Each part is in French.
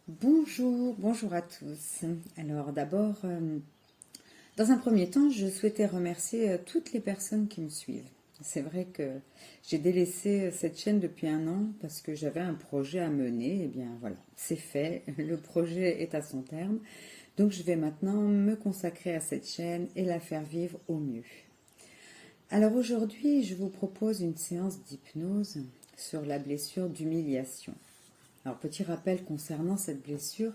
Bonjour à tous. Alors d'abord, dans un premier temps, je souhaitais remercier toutes les personnes qui me suivent. C'est vrai que j'ai délaissé cette chaîne depuis un an parce que j'avais un projet à mener. Eh bien voilà, c'est fait, le projet est à son terme. Donc je vais maintenant me consacrer à cette chaîne et la faire vivre au mieux. Alors aujourd'hui, je vous propose une séance d'hypnose sur la blessure d'humiliation. Alors petit rappel concernant cette blessure,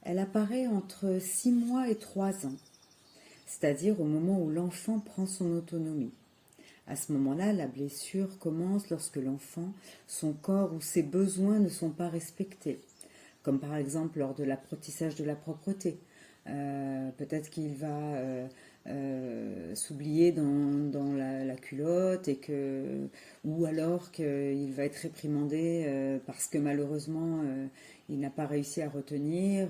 elle apparaît entre 6 mois et 3 ans, c'est-à-dire au moment où l'enfant prend son autonomie. À ce moment-là, la blessure commence lorsque l'enfant, son corps ou ses besoins ne sont pas respectés, comme par exemple lors de l'apprentissage de la propreté. Peut-être qu'il va s'oublier dans la culotte ou alors qu'il va être réprimandé parce que malheureusement il n'a pas réussi à retenir.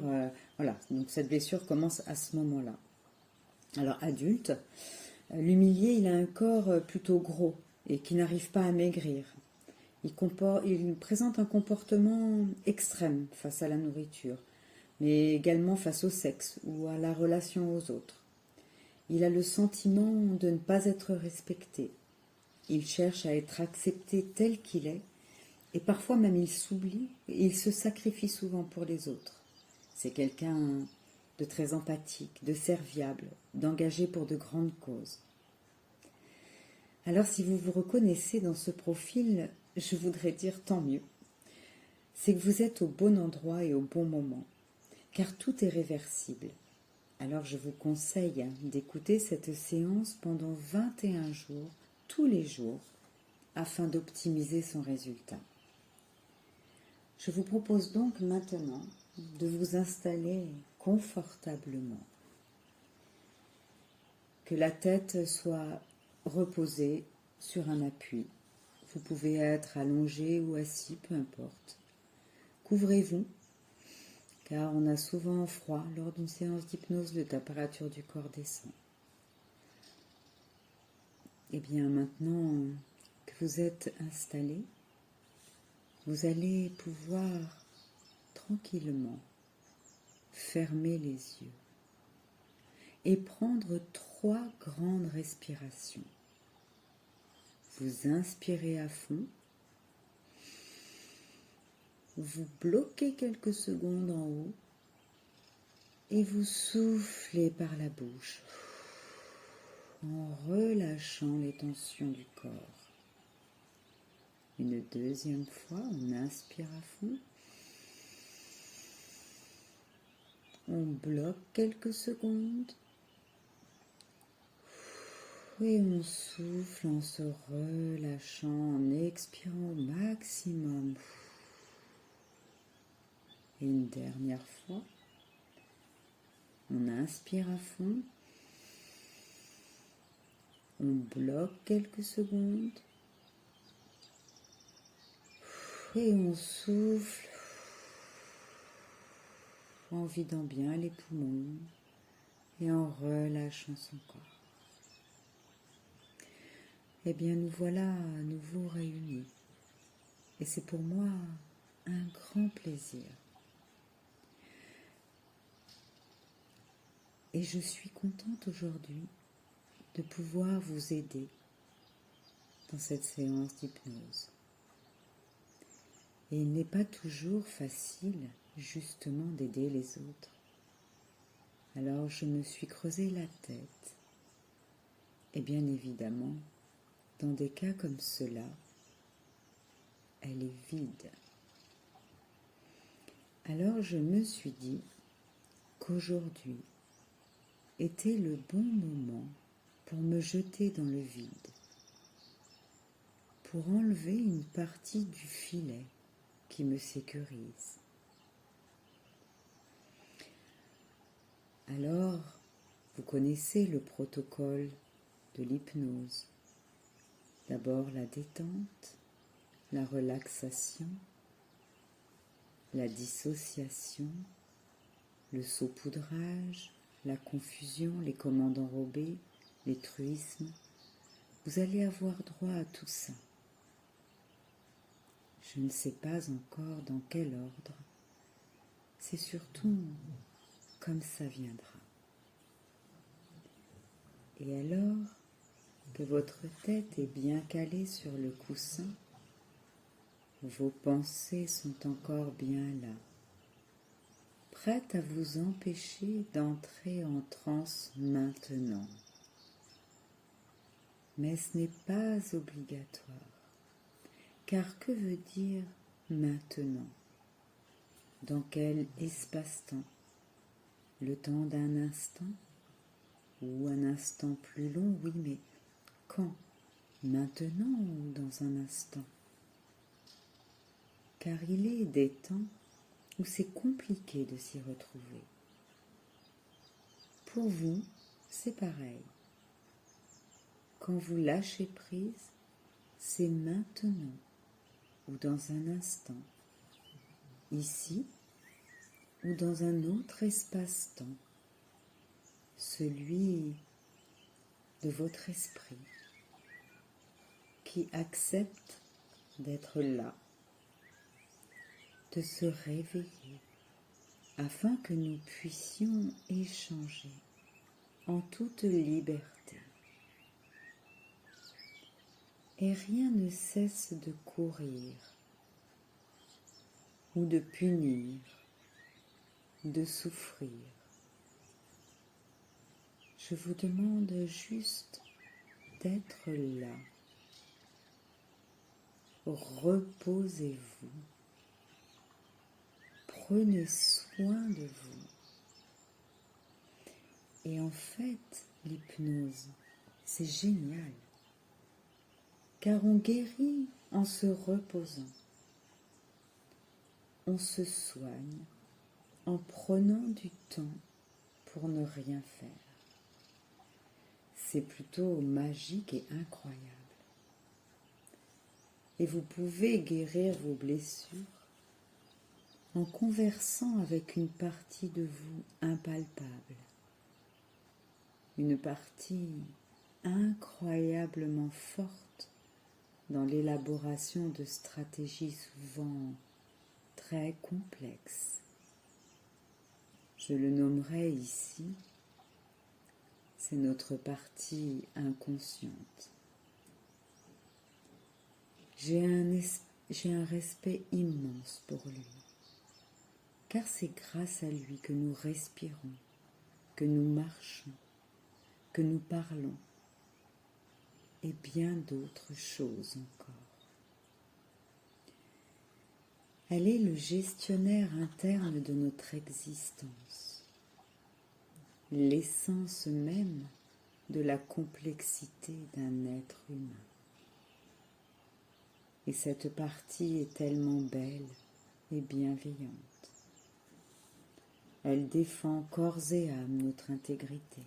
Voilà, donc cette blessure commence à ce moment-là. Alors adulte, l'humilié, il a un corps plutôt gros et qui n'arrive pas à maigrir. Il présente un comportement extrême face à la nourriture, mais également face au sexe ou à la relation aux autres. Il a le sentiment de ne pas être respecté. Il cherche à être accepté tel qu'il est, et parfois même il s'oublie et il se sacrifie souvent pour les autres. C'est quelqu'un de très empathique, de serviable, d'engagé pour de grandes causes. Alors si vous vous reconnaissez dans ce profil, je voudrais dire tant mieux. C'est que vous êtes au bon endroit et au bon moment, car tout est réversible. Alors je vous conseille d'écouter cette séance pendant 21 jours, tous les jours, afin d'optimiser son résultat. Je vous propose donc maintenant de vous installer confortablement, que la tête soit reposée sur un appui. Vous pouvez être allongé ou assis, peu importe. Couvrez-vous, car on a souvent froid lors d'une séance d'hypnose, la température du corps descend. Et bien maintenant que vous êtes installé, vous allez pouvoir tranquillement fermer les yeux et prendre 3 grandes respirations. Vous inspirez à fond, vous bloquez quelques secondes en haut et vous soufflez par la bouche en relâchant les tensions du corps. Une deuxième fois, on inspire à fond. On bloque quelques secondes. Et on souffle en se relâchant, en expirant au maximum. Et une dernière fois, on inspire à fond. On bloque quelques secondes. Et on souffle en vidant bien les poumons et en relâchant son corps. Eh bien, nous voilà à nouveau réunis. Et c'est pour moi un grand plaisir. Et je suis contente aujourd'hui de pouvoir vous aider dans cette séance d'hypnose. Et il n'est pas toujours facile, justement, d'aider les autres. Alors je me suis creusé la tête. Et bien évidemment, dans des cas comme cela, elle est vide. Alors je me suis dit qu'aujourd'hui était le bon moment pour me jeter dans le vide, pour enlever une partie du filet qui me sécurise. Alors, vous connaissez le protocole de l'hypnose. D'abord la détente, la relaxation, la dissociation, le saupoudrage, la confusion, les commandes enrobées, les truismes. Vous allez avoir droit à tout ça. Je ne sais pas encore dans quel ordre. c'est surtout comme ça viendra. Et alors que votre tête est bien calée sur le coussin, vos pensées sont encore bien là, prêtes à vous empêcher d'entrer en transe maintenant. Mais ce n'est pas obligatoire, car que veut dire maintenant? Dans quel espace-temps? Le temps d'un instant? Ou un instant plus long? Oui, mais quand? Maintenant ou dans un instant? Car il est des temps où c'est compliqué de s'y retrouver. Pour vous, c'est pareil. Quand vous lâchez prise, c'est maintenant ou dans un instant, ici ou dans un autre espace-temps, celui de votre esprit qui accepte d'être là, de se réveiller, afin que nous puissions échanger en toute liberté. Et rien ne cesse de courir, ou de punir, de souffrir. Je vous demande juste d'être là. Reposez-vous. Prenez soin de vous. Et en fait, l'hypnose, c'est génial. Car on guérit en se reposant. On se soigne en prenant du temps pour ne rien faire. C'est plutôt magique et incroyable. Et vous pouvez guérir vos blessures en conversant avec une partie de vous impalpable. Une partie incroyablement forte dans l'élaboration de stratégies souvent très complexes. Je le nommerai ici, c'est notre partie inconsciente. J'ai un respect immense pour lui, car c'est grâce à lui que nous respirons, que nous marchons, que nous parlons, et bien d'autres choses encore. Elle est le gestionnaire interne de notre existence, l'essence même de la complexité d'un être humain. Et cette partie est tellement belle et bienveillante. Elle défend corps et âme notre intégrité,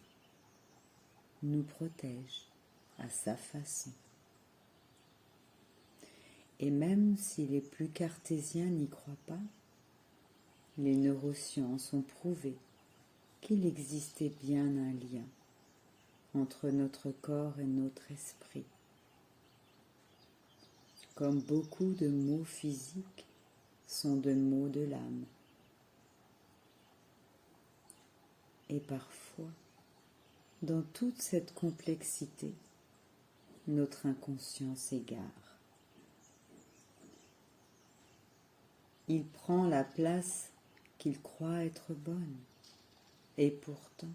nous protège à sa façon. Et même si les plus cartésiens n'y croient pas, les neurosciences ont prouvé qu'il existait bien un lien entre notre corps et notre esprit. Comme beaucoup de mots physiques sont de mots de l'âme. Et parfois, dans toute cette complexité, notre inconscient s'égare. Il prend la place qu'il croit être bonne, et pourtant,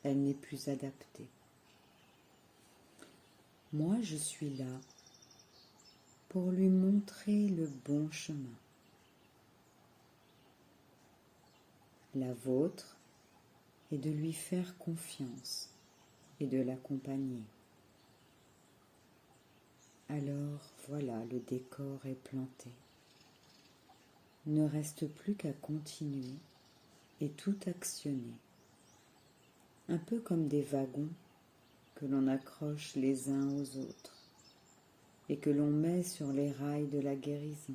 elle n'est plus adaptée. Moi, je suis là pour lui montrer le bon chemin. La vôtre est de lui faire confiance et de l'accompagner. Alors voilà, le décor est planté. Il ne reste plus qu'à continuer et tout actionner. Un peu comme des wagons que l'on accroche les uns aux autres et que l'on met sur les rails de la guérison.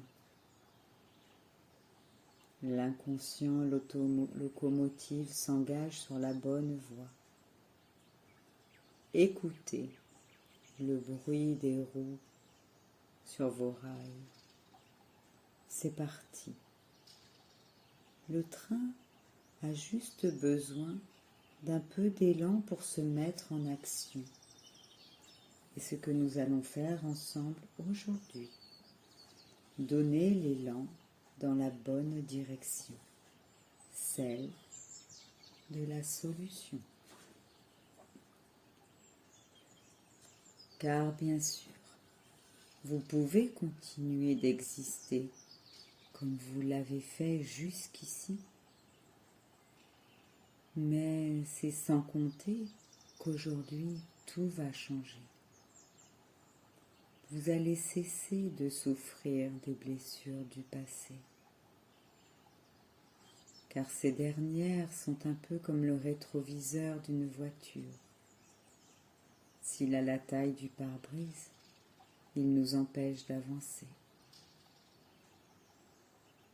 L'inconscient, l'automotive s'engage sur la bonne voie. Écoutez le bruit des roues sur vos rails. C'est parti. Le train a juste besoin d'un peu d'élan pour se mettre en action. Et ce que nous allons faire ensemble aujourd'hui, donner l'élan dans la bonne direction, celle de la solution. Car bien sûr, vous pouvez continuer d'exister comme vous l'avez fait jusqu'ici, mais c'est sans compter qu'aujourd'hui tout va changer. Vous allez cesser de souffrir des blessures du passé, car ces dernières sont un peu comme le rétroviseur d'une voiture. S'il a la taille du pare-brise, il nous empêche d'avancer.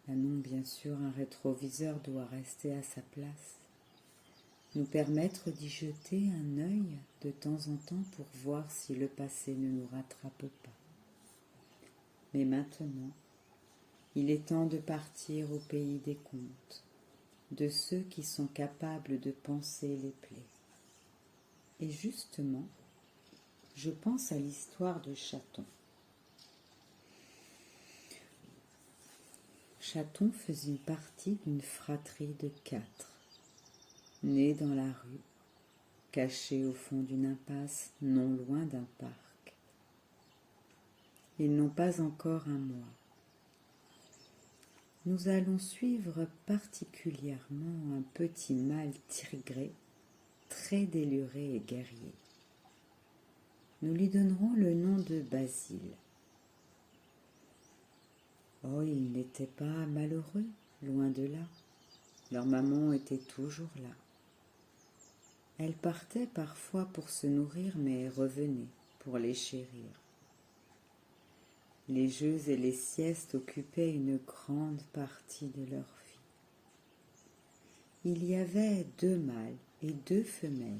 Ah non, bien sûr, un rétroviseur doit rester à sa place, nous permettre d'y jeter un œil de temps en temps pour voir si le passé ne nous rattrape pas. Mais maintenant, il est temps de partir au pays des contes, de ceux qui sont capables de panser les plaies. Et justement, je pense à l'histoire de Chaton. Chaton faisait partie d'une fratrie de 4, nés dans la rue, cachés au fond d'une impasse non loin d'un parc. Ils n'ont pas encore un mois. Nous allons suivre particulièrement un petit mâle tigré, très déluré et guerrier. Nous lui donnerons le nom de Basile. Oh, il n'était pas malheureux, loin de là. Leur maman était toujours là. Elle partait parfois pour se nourrir, mais revenait pour les chérir. Les jeux et les siestes occupaient une grande partie de leur vie. Il y avait 2 mâles et 2 femelles,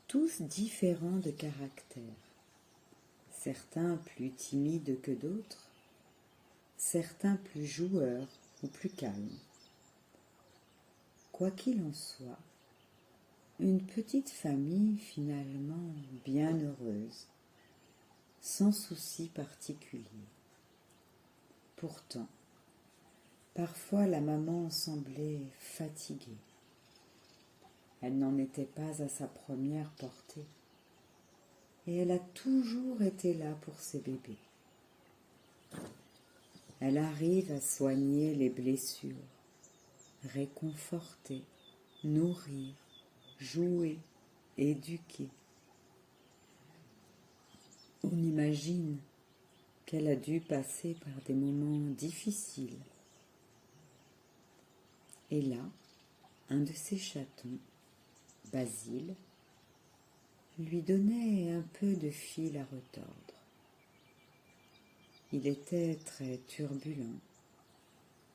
tous différents de caractère, certains plus timides que d'autres, certains plus joueurs ou plus calmes. Quoi qu'il en soit, une petite famille finalement bien heureuse, sans souci particulier. Pourtant, parfois la maman semblait fatiguée. Elle n'en était pas à sa première portée, et elle a toujours été là pour ses bébés. Elle arrive à soigner les blessures, réconforter, nourrir, jouer, éduquer. On imagine qu'elle a dû passer par des moments difficiles. Et là, un de ses chatons, Basile, lui donnait un peu de fil à retordre. Il était très turbulent,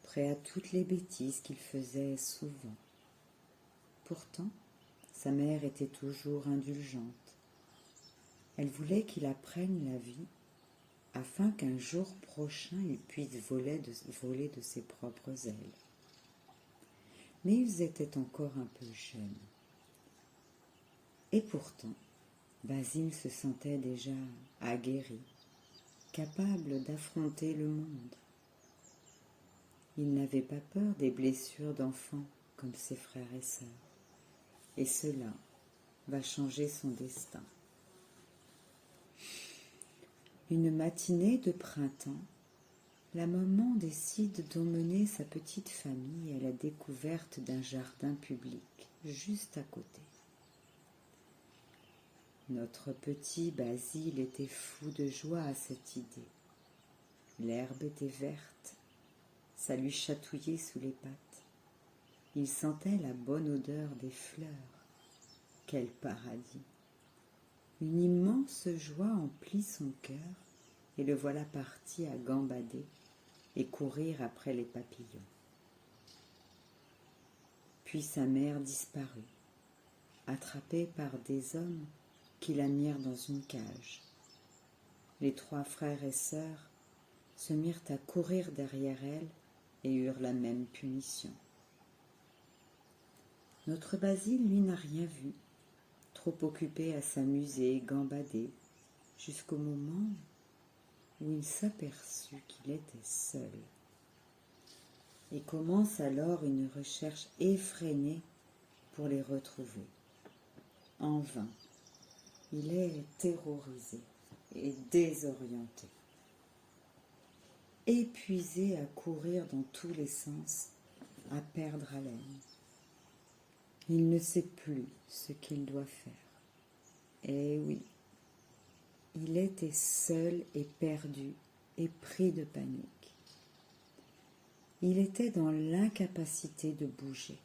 prêt à toutes les bêtises qu'il faisait souvent. Pourtant, sa mère était toujours indulgente. Elle voulait qu'il apprenne la vie afin qu'un jour prochain il puisse voler de ses propres ailes. Mais ils étaient encore un peu jeunes. Et pourtant, Basile se sentait déjà aguerri, capable d'affronter le monde. Il n'avait pas peur des blessures d'enfant comme ses frères et sœurs. Et cela va changer son destin. Une matinée de printemps, la maman décide d'emmener sa petite famille à la découverte d'un jardin public juste à côté. Notre petit Basile était fou de joie à cette idée. L'herbe était verte, ça lui chatouillait sous les pattes. Il sentait la bonne odeur des fleurs. Quel paradis! Une immense joie emplit son cœur et le voilà parti à gambader et courir après les papillons. Puis sa mère disparut, attrapée par des hommes qui la mirent dans une cage. Les 3 frères et sœurs se mirent à courir derrière elle et eurent la même punition. Notre Basile, lui, n'a rien vu, trop occupé à s'amuser et gambader, jusqu'au moment où il s'aperçut qu'il était seul, et commence alors une recherche effrénée pour les retrouver. En vain, il est terrorisé et désorienté, épuisé à courir dans tous les sens, à perdre haleine. Il ne sait plus ce qu'il doit faire. Eh oui, il était seul et perdu et pris de panique. Il était dans l'incapacité de bouger.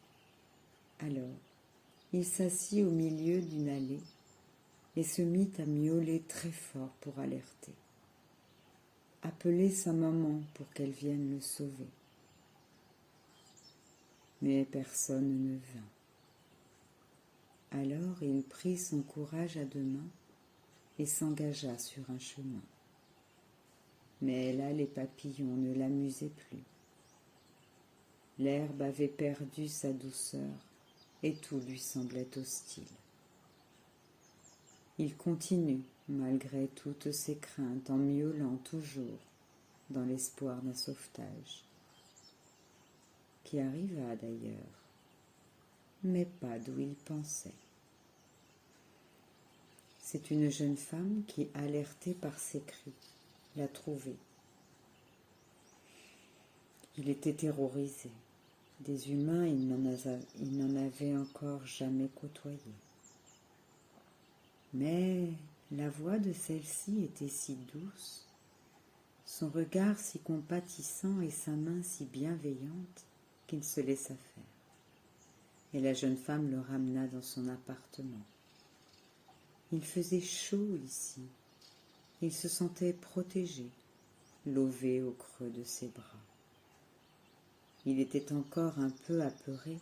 Alors, il s'assit au milieu d'une allée et se mit à miauler très fort pour alerter. Appeler sa maman pour qu'elle vienne le sauver. Mais personne ne vint. Alors il prit son courage à deux mains et s'engagea sur un chemin. Mais là, les papillons ne l'amusaient plus. L'herbe avait perdu sa douceur et tout lui semblait hostile. Il continue, malgré toutes ses craintes, en miaulant toujours, dans l'espoir d'un sauvetage, qui arriva d'ailleurs, mais pas d'où il pensait. C'est une jeune femme qui, alertée par ses cris, l'a trouvé. Il était terrorisé. Des humains, il n'en avait encore jamais côtoyé. Mais la voix de celle-ci était si douce, son regard si compatissant et sa main si bienveillante qu'il se laissa faire. Et la jeune femme le ramena dans son appartement. Il faisait chaud ici. Il se sentait protégé, lové au creux de ses bras. Il était encore un peu apeuré,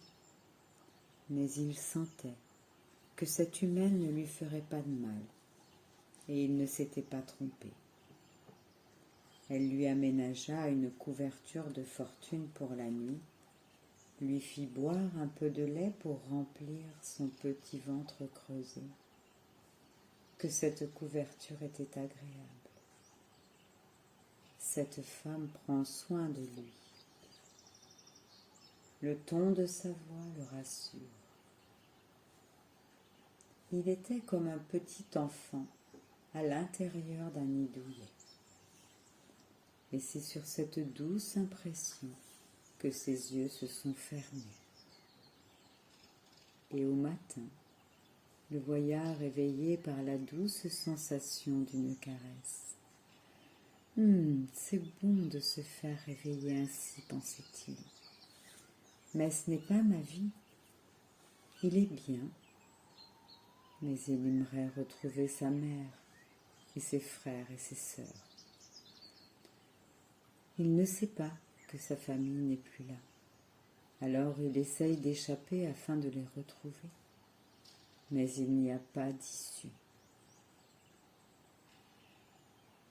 mais il sentait que cette humaine ne lui ferait pas de mal, et il ne s'était pas trompé. Elle lui aménagea une couverture de fortune pour la nuit, lui fit boire un peu de lait pour remplir son petit ventre creusé. Que cette couverture était agréable. Cette femme prend soin de lui. Le ton de sa voix le rassure. Il était comme un petit enfant à l'intérieur d'un nid douillet. Et c'est sur cette douce impression que ses yeux se sont fermés. Et au matin, le voyait réveillé par la douce sensation d'une caresse. C'est bon de se faire réveiller ainsi, pensait-il. Mais ce n'est pas ma vie. Il est bien, mais il aimerait retrouver sa mère et ses frères et ses sœurs. Il ne sait pas que sa famille n'est plus là. Alors il essaye d'échapper afin de les retrouver. Mais il n'y a pas d'issue.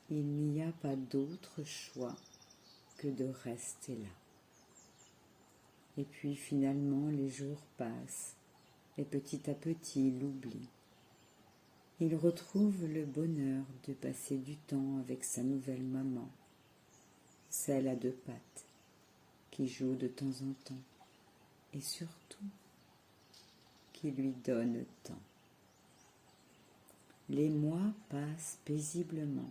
Il n'y a pas d'autre choix que de rester là. Et puis finalement les jours passent et petit à petit il oublie. Il retrouve le bonheur de passer du temps avec sa nouvelle maman, celle à deux pattes, qui joue de temps en temps et surtout qui lui donne tant. Les mois passent paisiblement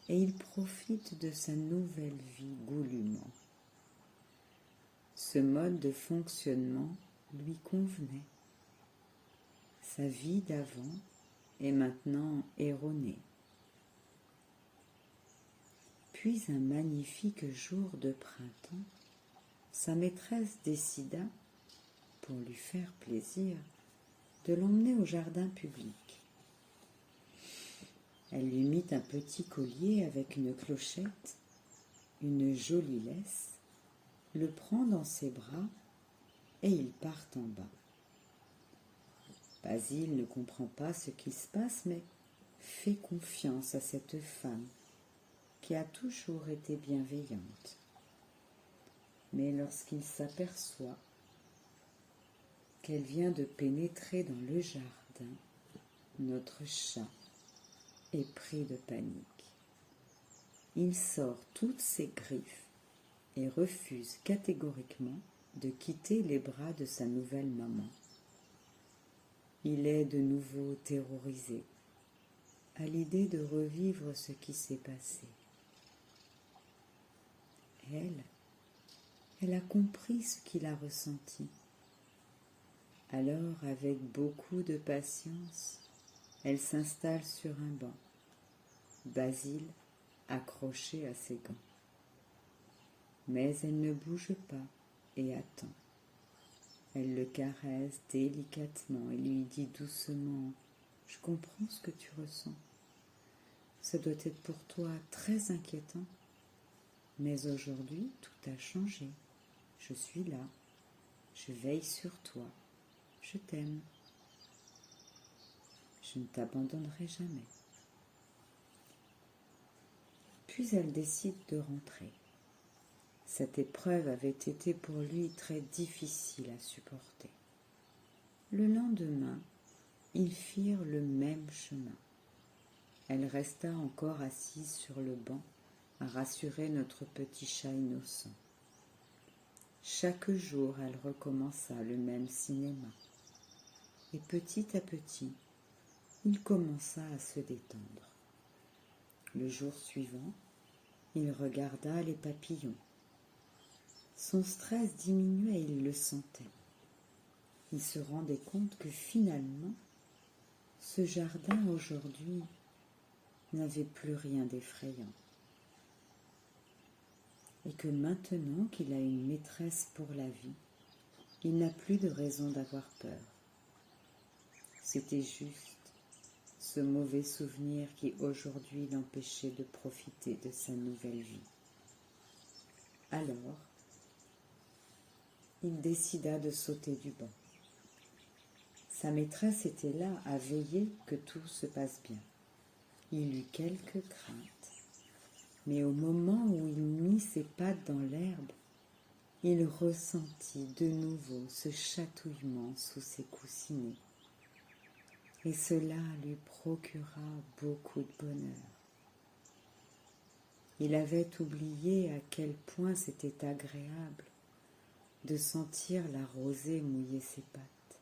et il profite de sa nouvelle vie goulûment. Ce mode de fonctionnement lui convenait. Sa vie d'avant est maintenant erronée. Puis un magnifique jour de printemps, sa maîtresse décida, pour lui faire plaisir, de l'emmener au jardin public. Elle lui mit un petit collier avec une clochette, une jolie laisse, le prend dans ses bras et ils partent en bas. Basile ne comprend pas ce qui se passe, mais fait confiance à cette femme qui a toujours été bienveillante. Mais lorsqu'il s'aperçoit qu'elle vient de pénétrer dans le jardin, notre chat est pris de panique. Il sort toutes ses griffes et refuse catégoriquement de quitter les bras de sa nouvelle maman. Il est de nouveau terrorisé à l'idée de revivre ce qui s'est passé. Elle a compris ce qu'il a ressenti. Alors, avec beaucoup de patience, elle s'installe sur un banc, Basile accroché à ses gants. Mais elle ne bouge pas et attend. Elle le caresse délicatement et lui dit doucement « Je comprends ce que tu ressens. Ça doit être pour toi très inquiétant. Mais aujourd'hui, tout a changé. Je suis là. Je veille sur toi. Je t'aime. Je ne t'abandonnerai jamais. » Puis elle décide de rentrer. Cette épreuve avait été pour lui très difficile à supporter. Le lendemain, ils firent le même chemin. Elle resta encore assise sur le banc à rassurer notre petit chat innocent. Chaque jour, elle recommença le même cinéma. Et petit à petit, il commença à se détendre. Le jour suivant, il regarda les papillons. Son stress diminuait et il le sentait. Il se rendait compte que finalement, ce jardin aujourd'hui n'avait plus rien d'effrayant. Et que maintenant qu'il a une maîtresse pour la vie, il n'a plus de raison d'avoir peur. C'était juste ce mauvais souvenir qui aujourd'hui l'empêchait de profiter de sa nouvelle vie. Alors, il décida de sauter du banc. Sa maîtresse était là à veiller que tout se passe bien. Il eut quelques craintes, mais au moment où il mit ses pattes dans l'herbe, il ressentit de nouveau ce chatouillement sous ses coussinets. Et cela lui procura beaucoup de bonheur. Il avait oublié à quel point c'était agréable de sentir la rosée mouiller ses pattes.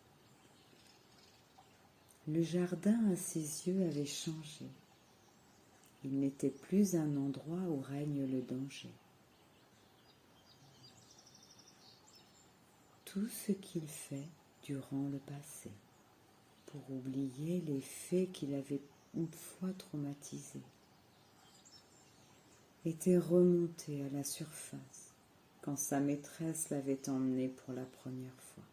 Le jardin à ses yeux avait changé. Il n'était plus un endroit où règne le danger. Tout ce qu'il fait durant le passé pour oublier les faits qu'il avait une fois traumatisés était remonté à la surface quand sa maîtresse l'avait emmené pour la première fois.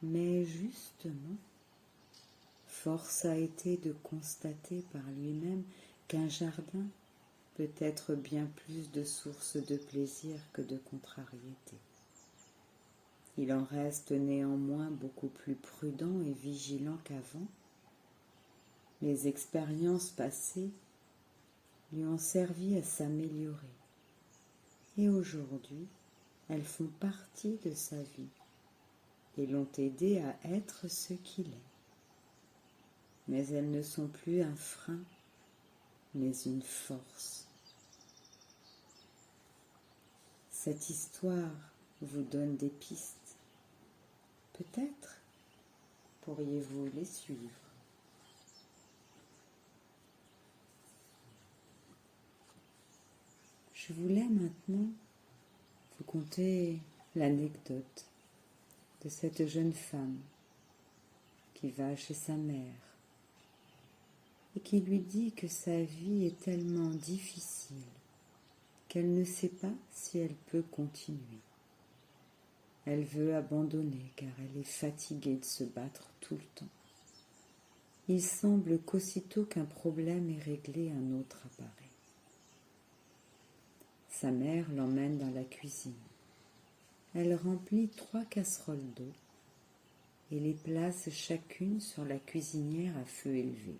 Mais justement, force a été de constater par lui-même qu'un jardin peut être bien plus de source de plaisir que de contrariété. Il en reste néanmoins beaucoup plus prudent et vigilant qu'avant. Les expériences passées lui ont servi à s'améliorer et aujourd'hui, elles font partie de sa vie et l'ont aidé à être ce qu'il est. Mais elles ne sont plus un frein, mais une force. Cette histoire vous donne des pistes. Peut-être pourriez-vous les suivre. Je voulais maintenant vous conter l'anecdote de cette jeune femme qui va chez sa mère et qui lui dit que sa vie est tellement difficile qu'elle ne sait pas si elle peut continuer. Elle veut abandonner car elle est fatiguée de se battre tout le temps. Il semble qu'aussitôt qu'un problème est réglé, un autre apparaît. Sa mère l'emmène dans la cuisine. Elle remplit 3 casseroles d'eau et les place chacune sur la cuisinière à feu élevé.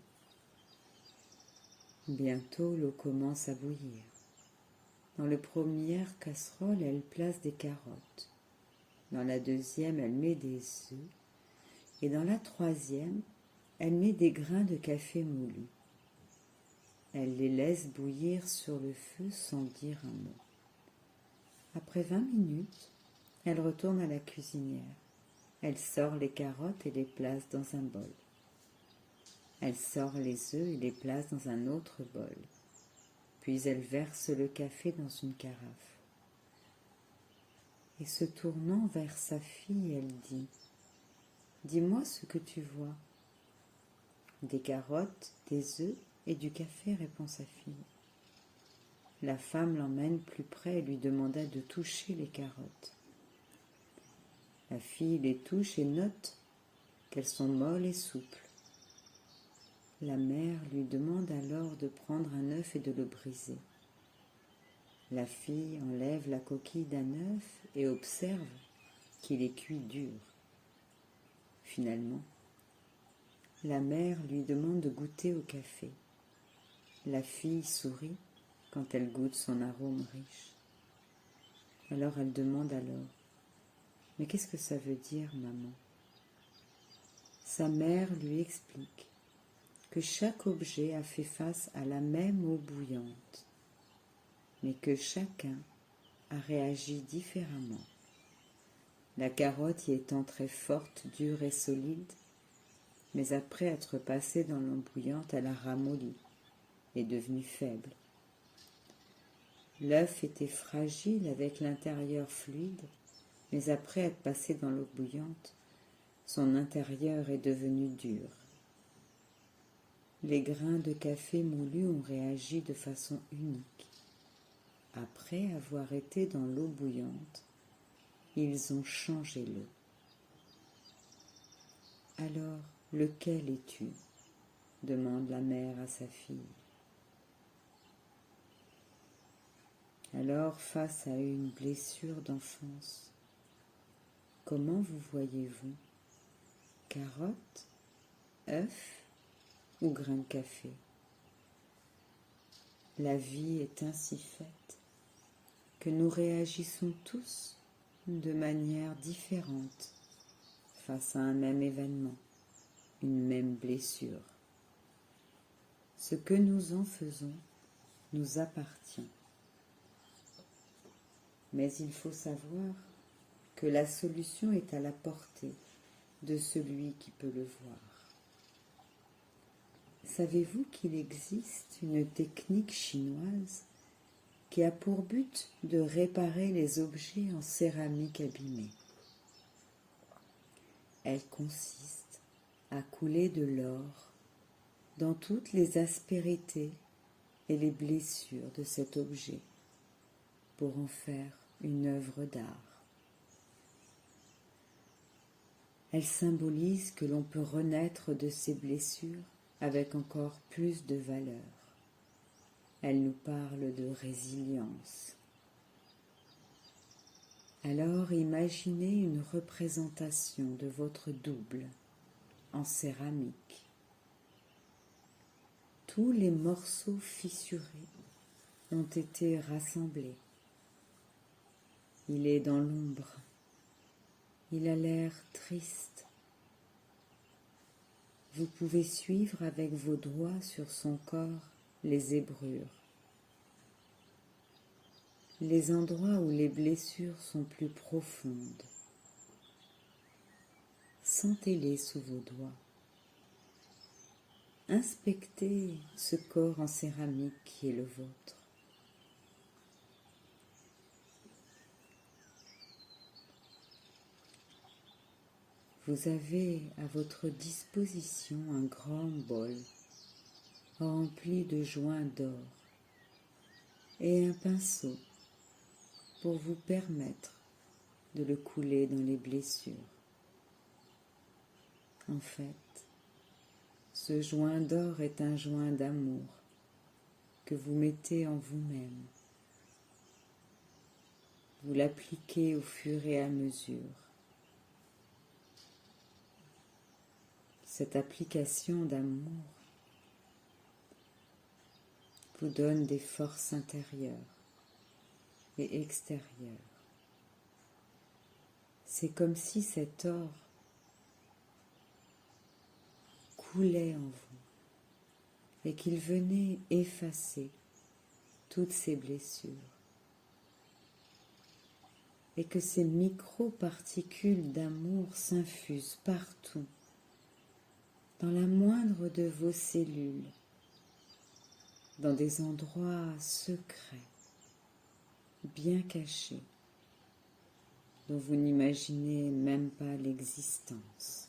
Bientôt, l'eau commence à bouillir. Dans la première casserole, elle place des carottes. Dans la deuxième, elle met des œufs. Et dans la troisième, elle met des grains de café moulu. Elle les laisse bouillir sur le feu sans dire un mot. Après 20 minutes, elle retourne à la cuisinière. Elle sort les carottes et les place dans un bol. Elle sort les œufs et les place dans un autre bol. Puis elle verse le café dans une carafe. Et se tournant vers sa fille, elle dit « Dis-moi ce que tu vois. » « Des carottes, des œufs et du café, répond sa fille. La femme l'emmène plus près et lui demanda de toucher les carottes. La fille les touche et note qu'elles sont molles et souples. La mère lui demande alors de prendre un œuf et de le briser. La fille enlève la coquille d'un œuf et observe qu'il est cuit dur. Finalement, la mère lui demande de goûter au café. La fille sourit quand elle goûte son arôme riche. Alors elle demande « Mais qu'est-ce que ça veut dire, maman ?» Sa mère lui explique que chaque objet a fait face à la même eau bouillante, mais que chacun a réagi différemment. La carotte y étant très forte, dure et solide, mais après être passée dans l'eau bouillante, elle a ramolli et est devenue faible. L'œuf était fragile avec l'intérieur fluide, mais après être passé dans l'eau bouillante, son intérieur est devenu dur. Les grains de café moulu ont réagi de façon unique. Après avoir été dans l'eau bouillante, ils ont changé l'eau. Alors, lequel es-tu ? Demande la mère à sa fille. Alors, face à une blessure d'enfance, comment vous voyez-vous ? Carotte, œuf ou grain de café ? La vie est ainsi faite que nous réagissons tous de manière différente face à un même événement, une même blessure. Ce que nous en faisons nous appartient. Mais il faut savoir que la solution est à la portée de celui qui peut le voir. Savez-vous qu'il existe une technique chinoise qui a pour but de réparer les objets en céramique abîmée? Elle consiste à couler de l'or dans toutes les aspérités et les blessures de cet objet pour en faire une œuvre d'art. Elle symbolise que l'on peut renaître de ces blessures avec encore plus de valeur. Elle nous parle de résilience. Alors imaginez une représentation de votre double en céramique. Tous les morceaux fissurés ont été rassemblés. Il est dans l'ombre. Il a l'air triste. Vous pouvez suivre avec vos doigts sur son corps les zébrures. Les endroits où les blessures sont plus profondes. Sentez-les sous vos doigts. Inspectez ce corps en céramique qui est le vôtre. Vous avez à votre disposition un grand bol rempli de joints d'or et un pinceau pour vous permettre de le couler dans les blessures. En fait, ce joint d'or est un joint d'amour que vous mettez en vous-même. Vous l'appliquez au fur et à mesure. Cette application d'amour vous donne des forces intérieures et extérieur. C'est comme si cet or coulait en vous et qu'il venait effacer toutes ces blessures et que ces micro-particules d'amour s'infusent partout, dans la moindre de vos cellules, dans des endroits secrets, bien cachés, dont vous n'imaginez même pas l'existence.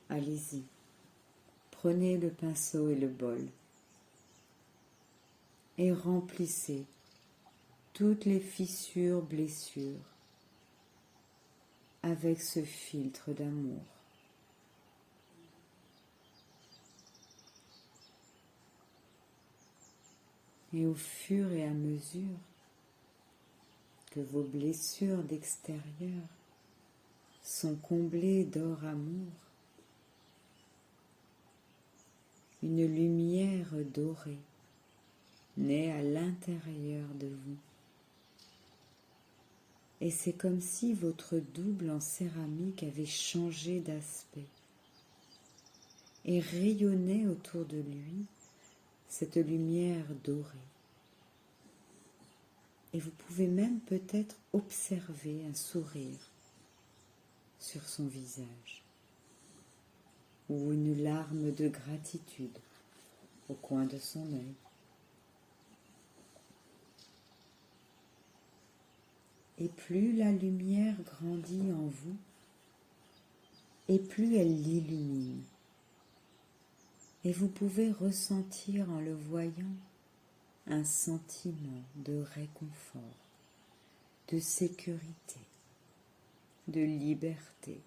Allez-y, prenez le pinceau et le bol et remplissez toutes les fissures, blessures avec ce filtre d'amour. Et au fur et à mesure que vos blessures d'extérieur sont comblées d'or amour, une lumière dorée naît à l'intérieur de vous. Et c'est comme si votre double en céramique avait changé d'aspect et rayonnait autour de lui cette lumière dorée. Et vous pouvez même peut-être observer un sourire sur son visage ou une larme de gratitude au coin de son œil. Et plus la lumière grandit en vous, et plus elle l'illumine. Et vous pouvez ressentir en le voyant un sentiment de réconfort, de sécurité, de liberté,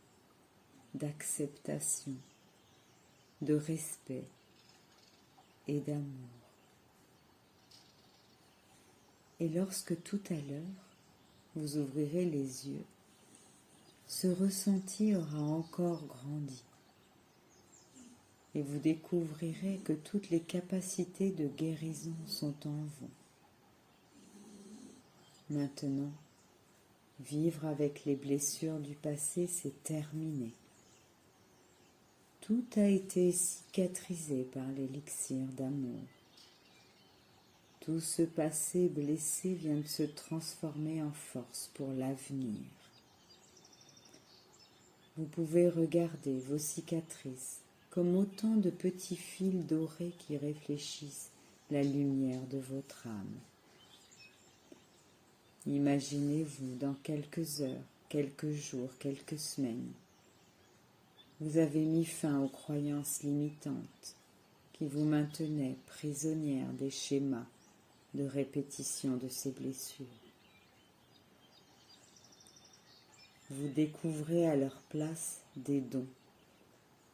d'acceptation, de respect et d'amour. Et lorsque tout à l'heure, vous ouvrirez les yeux, ce ressenti aura encore grandi et vous découvrirez que toutes les capacités de guérison sont en vous. Maintenant, vivre avec les blessures du passé, c'est terminé. Tout a été cicatrisé par l'élixir d'amour. Tout ce passé blessé vient de se transformer en force pour l'avenir. Vous pouvez regarder vos cicatrices comme autant de petits fils dorés qui réfléchissent la lumière de votre âme. Imaginez-vous dans quelques heures, quelques jours, quelques semaines. Vous avez mis fin aux croyances limitantes qui vous maintenaient prisonnière des schémas de répétition de ces blessures. Vous découvrez à leur place des dons,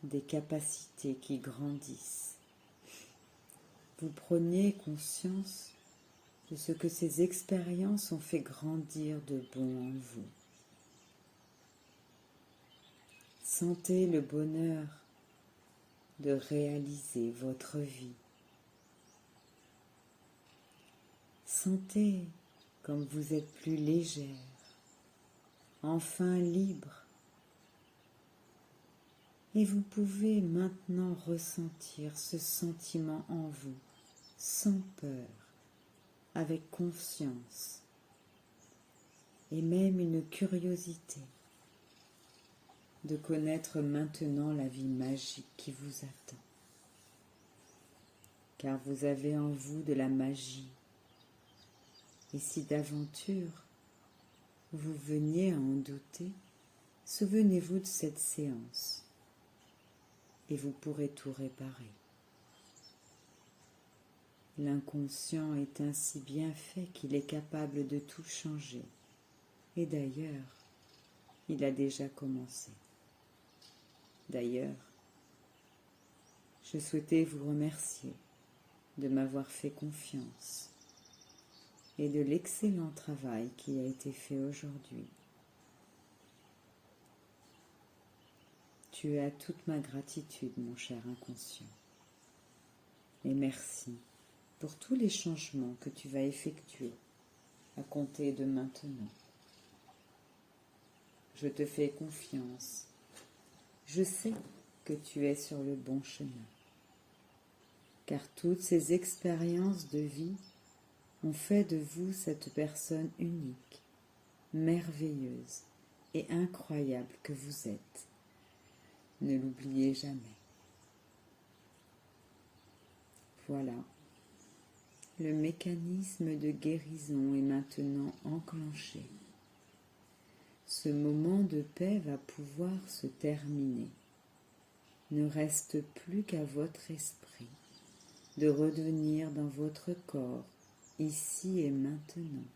des capacités qui grandissent. Vous preniez conscience de ce que ces expériences ont fait grandir de bon en vous. Sentez le bonheur de réaliser votre vie. Sentez comme vous êtes plus légère, enfin libre. Et vous pouvez maintenant ressentir ce sentiment en vous, sans peur, avec confiance, et même une curiosité de connaître maintenant la vie magique qui vous attend. Car vous avez en vous de la magie. Et si d'aventure vous veniez à en douter, souvenez-vous de cette séance et vous pourrez tout réparer. L'inconscient est ainsi bien fait qu'il est capable de tout changer. Et d'ailleurs, il a déjà commencé. D'ailleurs, je souhaitais vous remercier de m'avoir fait confiance et de l'excellent travail qui a été fait aujourd'hui. Tu as toute ma gratitude, mon cher inconscient. Et merci pour tous les changements que tu vas effectuer à compter de maintenant. Je te fais confiance. Je sais que tu es sur le bon chemin, car toutes ces expériences de vie ont fait de vous cette personne unique, merveilleuse et incroyable que vous êtes. Ne l'oubliez jamais. Voilà, le mécanisme de guérison est maintenant enclenché. Ce moment de paix va pouvoir se terminer. Ne reste plus qu'à votre esprit de revenir dans votre corps, ici et maintenant.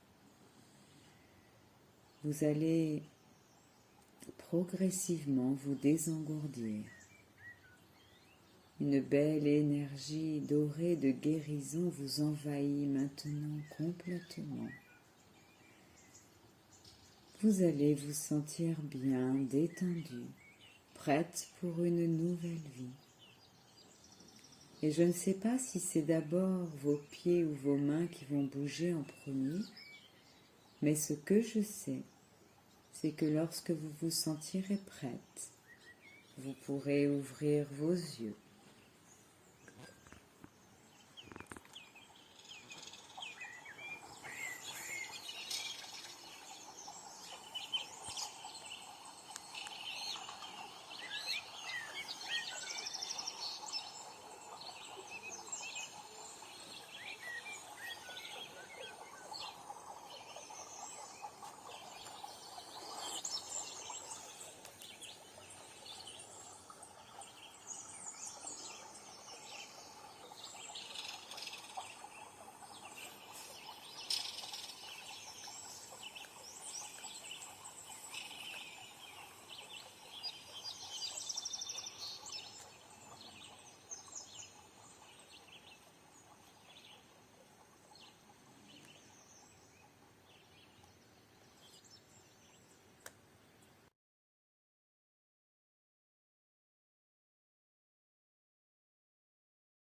Vous allez progressivement vous désengourdir. Une belle énergie dorée de guérison vous envahit maintenant complètement. Vous allez vous sentir bien détendu, prête pour une nouvelle vie. Et je ne sais pas si c'est d'abord vos pieds ou vos mains qui vont bouger en premier, mais ce que je sais, c'est que lorsque vous vous sentirez prête, vous pourrez ouvrir vos yeux